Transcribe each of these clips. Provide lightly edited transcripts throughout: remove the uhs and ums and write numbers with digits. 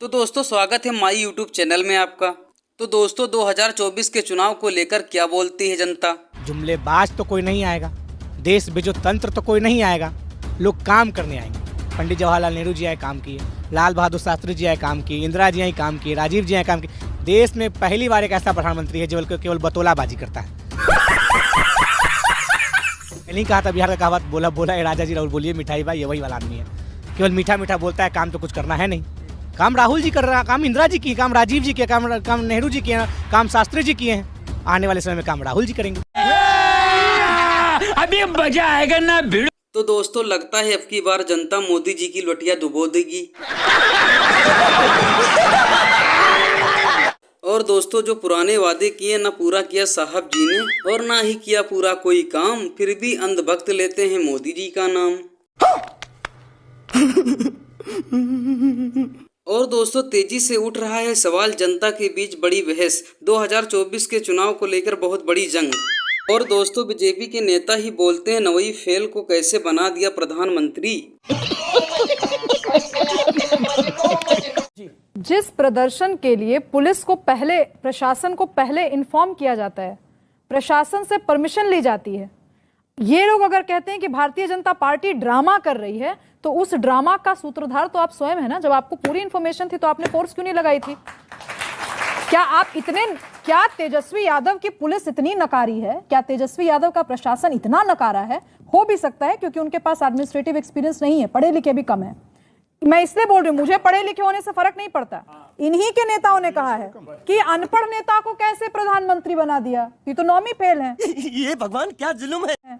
तो दोस्तों स्वागत है माई यूट्यूब चैनल में आपका। तो दोस्तों 2024 के चुनाव को लेकर क्या बोलती है जनता। जुमलेबाज तो कोई नहीं आएगा, देश बेचो तंत्र तो कोई नहीं आएगा, लोग काम करने आएंगे। पंडित जवाहरलाल नेहरू जी आए काम किए, लाल बहादुर शास्त्री जी आए काम किए, इंदिरा जी आई काम किए, राजीव जी आए काम किए। देश में पहली बार एक ऐसा प्रधानमंत्री है जो केवल बतौलाबाजी करता है। नहीं कहा था बिहार का कहावत, बोला बोला है राजा जी राहुल बोलिए मिठाई भाई, ये वही वाला आदमी है। केवल मीठा मीठा बोलता है, काम तो कुछ करना है नहीं। काम राहुल जी कर रहा है, काम इंदिरा जी की, काम राजीव जी के, काम नेहरू जी के, काम शास्त्री जी किए हैं। आने वाले समय में काम राहुल जी करेंगे। अभी मजा आएगा ना भिड़। तो दोस्तों लगता है अब की बार जनता मोदी जी की लुटिया डुबो देगी। और दोस्तों जो पुराने वादे किए न पूरा किया साहब जी ने, और ना ही किया पूरा कोई काम, फिर भी अंधभक्त लेते हैं मोदी जी का नाम। और दोस्तों तेजी से उठ रहा है सवाल, जनता के बीच बड़ी बहस, 2024 के चुनाव को लेकर बहुत बड़ी जंग। और दोस्तों बीजेपी के नेता ही बोलते हैं नवई फेल को कैसे बना दिया प्रधानमंत्री। जिस प्रदर्शन के लिए पुलिस को पहले, प्रशासन को पहले इन्फॉर्म किया जाता है, प्रशासन से परमिशन ली जाती है, ये लोग अगर कहते हैं कि भारतीय जनता पार्टी ड्रामा कर रही है, तो उस ड्रामा का सूत्रधार तो आप स्वयं है ना। जब आपको पूरी इंफॉर्मेशन थी तो आपने फोर्स क्यों नहीं लगाई थी? क्या तेजस्वी यादव की पुलिस इतनी नकारी है? क्या तेजस्वी यादव का प्रशासन इतना नकारा है? हो भी सकता है क्योंकि उनके पास एडमिनिस्ट्रेटिव एक्सपीरियंस नहीं है, पढ़े लिखे भी कम है। मैं इसलिए बोल रही हूँ, मुझे पढ़े लिखे होने से फर्क नहीं पड़ता। इन्हीं के नेताओं ने कहा है कि अनपढ़ नेता को कैसे प्रधानमंत्री बना दिया, ये तो नौवीं फेल है। ये भगवान क्या जुल्म है।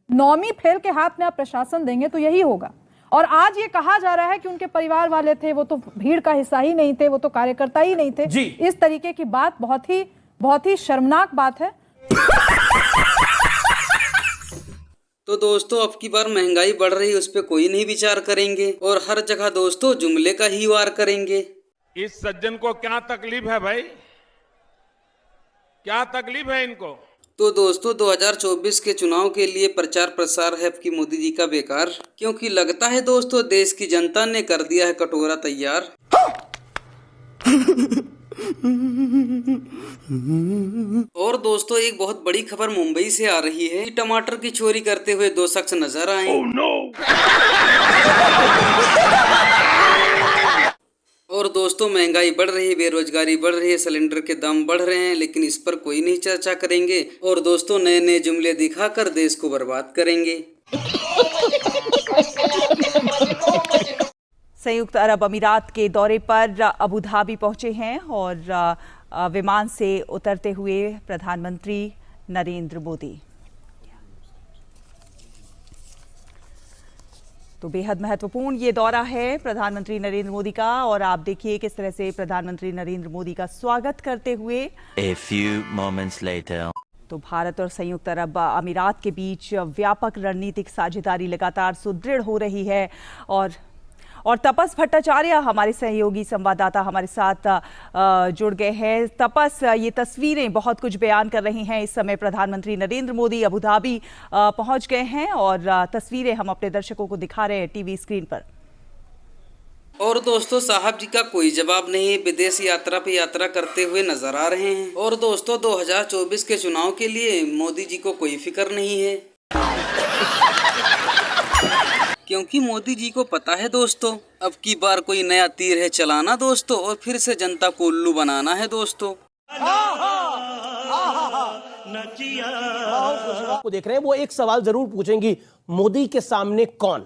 नौवीं फेल के हाथ में आप प्रशासन देंगे तो यही होगा। और आज ये कहा जा रहा है कि उनके परिवार वाले थे, वो तो भीड़ का हिस्सा ही नहीं थे, वो तो कार्यकर्ता ही नहीं थे। इस तरीके की बात बहुत ही शर्मनाक बात है। तो दोस्तों अब की बार महंगाई बढ़ रही, उस पर कोई नहीं विचार करेंगे, और हर जगह दोस्तों जुमले का ही वार करेंगे। इस सज्जन को क्या तकलीफ है भाई, क्या तकलीफ है इनको? तो दोस्तों 2024 के चुनाव के लिए प्रचार प्रसार है आपकी मोदी जी का बेकार, क्योंकि लगता है दोस्तों देश की जनता ने कर दिया है कटोरा तैयार। और दोस्तों एक बहुत बड़ी खबर मुंबई से आ रही है कि टमाटर की चोरी करते हुए 2 शख्स नजर आए। Oh, no! और दोस्तों महंगाई बढ़ रही है, बेरोजगारी बढ़ रही है, सिलेंडर के दाम बढ़ रहे हैं, लेकिन इस पर कोई नहीं चर्चा करेंगे। और दोस्तों नए नए जुमले दिखाकर देश को बर्बाद करेंगे। संयुक्त अरब अमीरात के दौरे पर अबू धाबी पहुंचे हैं और विमान से उतरते हुए प्रधानमंत्री नरेंद्र मोदी। तो बेहद महत्वपूर्ण ये दौरा है प्रधानमंत्री नरेंद्र मोदी का, और आप देखिए किस तरह से प्रधानमंत्री नरेंद्र मोदी का स्वागत करते हुए। A few moments later. तो भारत और संयुक्त अरब अमीरात के बीच व्यापक रणनीतिक साझेदारी लगातार सुदृढ़ हो रही है। और तपस भट्टाचार्य हमारे सहयोगी संवाददाता हमारे साथ जुड़ गए हैं। तपस, ये तस्वीरें बहुत कुछ बयान कर रही हैं। इस समय प्रधानमंत्री नरेंद्र मोदी अबू धाबी पहुंच गए हैं और तस्वीरें हम अपने दर्शकों को दिखा रहे हैं टीवी स्क्रीन पर। और दोस्तों साहब जी का कोई जवाब नहीं, विदेश यात्रा पे यात्रा करते हुए नजर आ रहे हैं। और दोस्तों 2024 के चुनाव के लिए मोदी जी को कोई फिक्र नहीं है, क्योंकि मोदी जी को पता है दोस्तों अब की बार कोई नया तीर है चलाना दोस्तों, और फिर से जनता को उल्लू बनाना है दोस्तों। को देख रहे हैं वो एक सवाल जरूर पूछेंगी, मोदी के सामने कौन?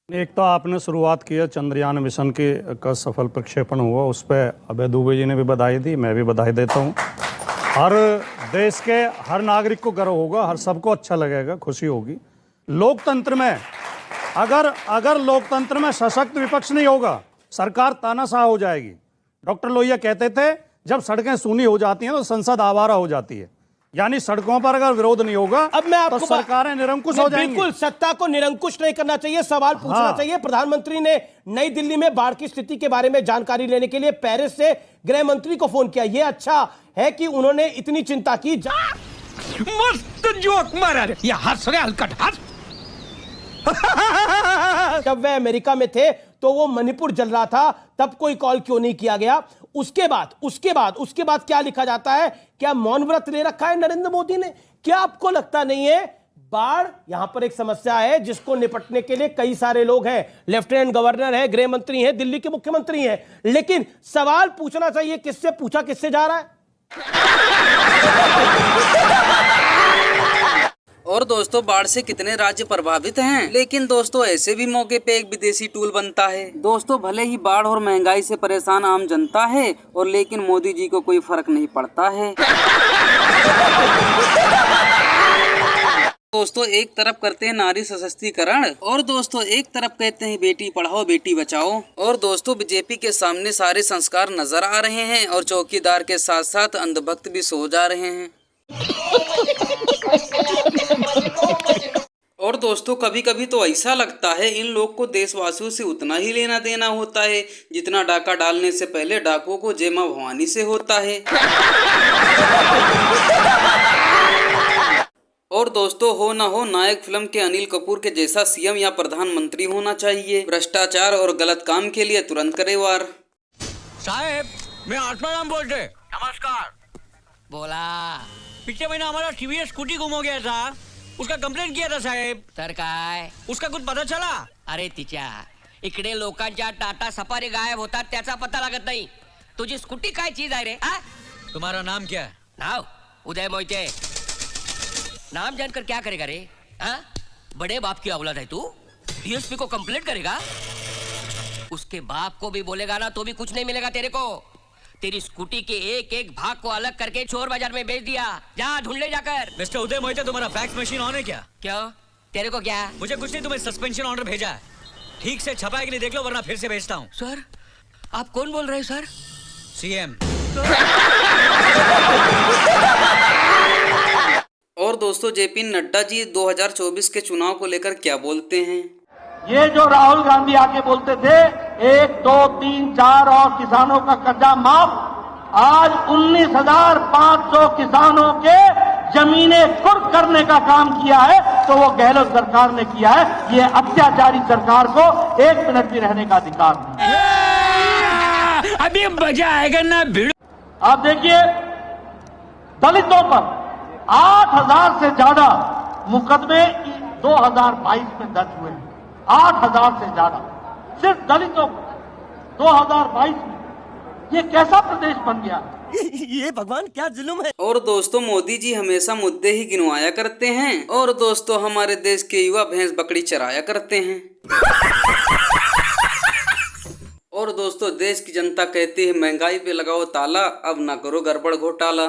एक तो आपने शुरुआत किया चंद्रयान मिशन का सफल प्रक्षेपण हुआ, उस पर अभय दुबे जी ने भी बधाई दी, मैं भी बधाई देता हूँ। हर देश के हर नागरिक को गर्व होगा, हर सबको अच्छा लगेगा, खुशी होगी। लोकतंत्र में अगर लोकतंत्र में सशक्त विपक्ष नहीं होगा, सरकार तानाशाह हो जाएगी। डॉक्टर लोहिया कहते थे जब सड़कें सूनी हो जाती हैं तो संसद आवारा हो जाती है, यानी सड़कों पर अगर विरोध नहीं होगा अब मैं आपको तो सरकारें निरंकुश हो जाएंगी। बिल्कुल, सत्ता को निरंकुश नहीं करना चाहिए, सवाल पूछना चाहिए। प्रधानमंत्री ने नई दिल्ली में बाढ़ की स्थिति के बारे में जानकारी लेने के लिए पेरिस से गृह मंत्री को फोन किया। यह अच्छा है कि उन्होंने इतनी चिंता की। मस्त जोक मारा रे, हंस रहे हलकट हंस। जब वे अमेरिका में थे तो वो मणिपुर जल रहा था, तब कोई कॉल क्यों नहीं किया गया? उसके बाद क्या लिखा जाता है? क्या मौन व्रत ले रखा है नरेंद्र मोदी ने? क्या आपको लगता नहीं है बाढ़ यहां पर एक समस्या है जिसको निपटने के लिए कई सारे लोग हैं, लेफ्टिनेंट गवर्नर है, गृह मंत्री है, दिल्ली के मुख्यमंत्री हैं, लेकिन सवाल पूछना चाहिए किससे, पूछा किससे जा रहा है? और दोस्तों बाढ़ से कितने राज्य प्रभावित हैं, लेकिन दोस्तों ऐसे भी मौके पे एक विदेशी टूल बनता है। दोस्तों भले ही बाढ़ और महंगाई से परेशान आम जनता है, और लेकिन मोदी जी को कोई फर्क नहीं पड़ता है। दोस्तों एक तरफ करते हैं नारी सशक्तिकरण, और दोस्तों एक तरफ कहते हैं बेटी पढ़ाओ बेटी बचाओ, और दोस्तों बीजेपी के सामने सारे संस्कार नजर आ रहे हैं, और चौकीदार के साथ साथ अंधभक्त भी सो जा रहे हैं। और दोस्तों कभी कभी तो ऐसा लगता है इन लोग को देशवासियों से उतना ही लेना देना होता है जितना डाका डालने से पहले डाकुओं को जय मां भवानी से होता है। और दोस्तों हो ना हो नायक फिल्म के अनिल कपूर के जैसा सीएम या प्रधानमंत्री होना चाहिए। भ्रष्टाचार और गलत काम के लिए तुरंत करे वार। साहेब मैं आत्माराम बोल रहे। नमस्कार। बोला पिछले महीना हमारा टीवीएस स्कूटी गुम हो गया था, उसका कंप्लेंट किया था साहेब। तर काय उसका कुछ पता चला? अरे तिच्या इकडे लोकांच्या टाटा सफारी गायब होतात त्याचा पता लागत नाही, तुझी स्कूटी काय चीज आहे रे? तुम्हारा नाम क्या है? नाव उदय मोहिते। नाम जानकर क्या करेगा रे? बड़े बाप की औलाद है तू, डीएसपी को कंप्लेंट करेगा? उसके बाप को भी बोलेगा ना तो भी कुछ नहीं मिलेगा तेरे को। तेरी स्कूटी के एक एक भाग को अलग करके चोर बाजार में बेच दिया, जा ढूंढ ले जाकर। मिस्टर उदय मोहिते तुम्हारा फैक्स मशीन ऑन है क्या? क्यों तेरे को क्या? मुझे कुछ नहीं, तुम्हें सस्पेंशन ऑर्डर भेजा है, ठीक से छपा है कि नहीं देख लो वरना फिर से भेजता हूँ। सर आप कौन बोल रहे हैं? Sir CM. और दोस्तों जेपी नड्डा जी 2024 के चुनाव को लेकर क्या बोलते हैं? ये जो राहुल गांधी आके बोलते थे 1, 2, 3, 4 और किसानों का कर्जा माफ, आज 19,500 किसानों के जमीनें कुर्क करने का काम किया है, तो वो गहलोत सरकार ने किया है। ये अत्याचारी सरकार को 1 मिनट भी रहने का अधिकार नहीं। अभी मजा आएगा ना भिड़। आप देखिए दलितों पर 8,000 से ज्यादा मुकदमे 2022 में दर्ज हुए हैं। 8,000 से ज्यादा सिर्फ दलितों को 2022 में। ये कैसा प्रदेश बन गया? ये भगवान क्या जुल्म है। और दोस्तों मोदी जी हमेशा मुद्दे ही गिनवाया करते हैं, और दोस्तों हमारे देश के युवा भैंस बकरी चराया करते हैं। और दोस्तों देश की जनता कहती है महंगाई पे लगाओ ताला, अब ना करो गड़बड़ घोटाला।